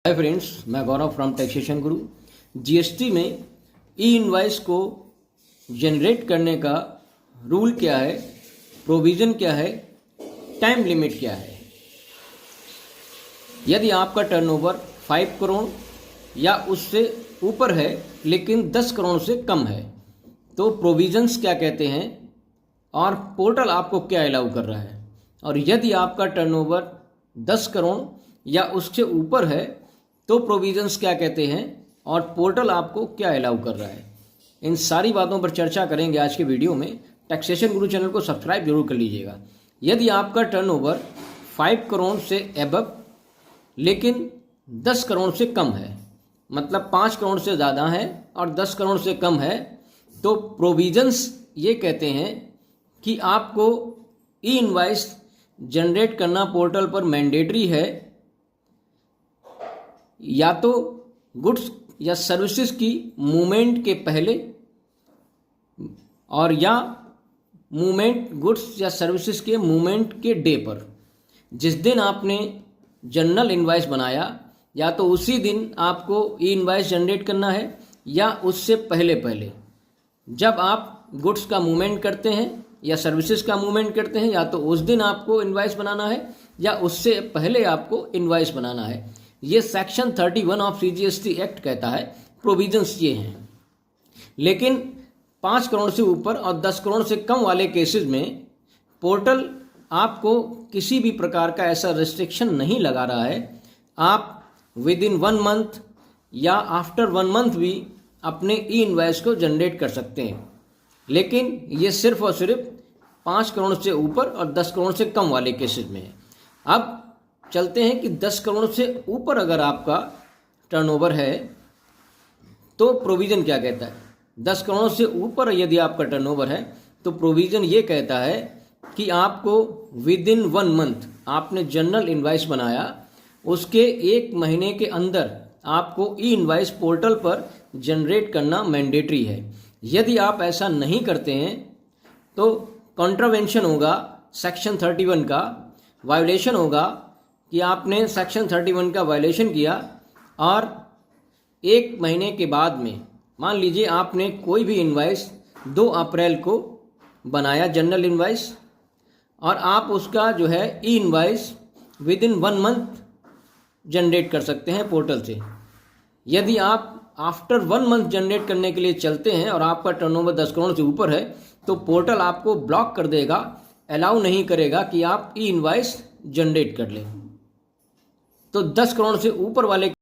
Hi friends, मैं गौरव from taxation Guru. GST में ई invoice को जनरेट करने का रूल क्या है, प्रोविज़न क्या है, टाइम लिमिट क्या है। यदि आपका टर्नओवर 5 करोड़ या उससे ऊपर है लेकिन 10 करोड़ से कम है तो प्रोविजंस क्या कहते हैं और पोर्टल आपको क्या अलाउ कर रहा है। और यदि आपका टर्नओवर 10 करोड़ या उससे ऊपर है तो प्रोविजंस क्या कहते हैं और पोर्टल आपको क्या अलाउ कर रहा है। इन सारी बातों पर चर्चा करेंगे आज के वीडियो में। टैक्सेशन गुरु चैनल को सब्सक्राइब जरूर कर लीजिएगा। यदि आपका टर्नओवर 5 करोड़ से एबव लेकिन 10 करोड़ से कम है, मतलब 5 करोड़ से ज़्यादा है और 10 करोड़ से कम है, तो प्रोविजंस ये कहते हैं कि आपको ई इनवाइस जनरेट करना पोर्टल पर मैंडेटरी है, या तो गुड्स या सर्विसेज की मूवमेंट के पहले और या मूवमेंट गुड्स या सर्विसेज के मूवमेंट के डे पर। जिस दिन आपने जनरल इनवाइस बनाया या तो उसी दिन आपको ई इनवाइस जनरेट करना है या उससे पहले जब आप गुड्स का मूवमेंट करते हैं या सर्विसेज का मूवमेंट करते हैं, या तो उस दिन आपको इनवाइस बनाना है या उससे पहले आपको इनवाइस बनाना है। ये सेक्शन 31 ऑफ सीजीएसटी एक्ट कहता है, प्रोविजंस ये हैं। लेकिन 5 करोड़ से ऊपर और 10 करोड़ से कम वाले केसेस में पोर्टल आपको किसी भी प्रकार का ऐसा रिस्ट्रिक्शन नहीं लगा रहा है। आप विद इन 1 मंथ या आफ्टर 1 मंथ भी अपने ई इनवाइस को जनरेट कर सकते हैं। लेकिन ये सिर्फ और सिर्फ 5 करोड़ से ऊपर और 10 करोड़ से कम वाले केसेस में है। अब चलते हैं कि 10 करोड़ से ऊपर अगर आपका टर्नओवर है तो प्रोविज़न क्या कहता है। 10 करोड़ से ऊपर यदि आपका टर्नओवर है तो प्रोविज़न ये कहता है कि आपको विद इन 1 मंथ आपने जनरल इनवाइस बनाया, उसके 1 महीने के अंदर आपको ई इनवाइस पोर्टल पर जनरेट करना मैंडेटरी है। यदि आप ऐसा नहीं करते हैं तो कॉन्ट्रावेंशन होगा, सेक्शन 31 का वायोलेशन होगा कि आपने सेक्शन 31 का वायलेशन किया। और 1 महीने के बाद में मान लीजिए आपने कोई भी इनवाइस 2 अप्रैल को बनाया जनरल इनवाइस, और आप उसका जो है e invoice within 1 month generate कर सकते हैं पोर्टल से। यदि आप आफ्टर 1 मंथ जनरेट करने के लिए चलते हैं और आपका टर्नओवर 10 करोड़ से ऊपर है तो पोर्टल आपको ब्लॉक कर देगा, अलाउ नहीं करेगा कि आप ई इनवाइस जनरेट कर लें। तो 10 करोड़ से ऊपर वाले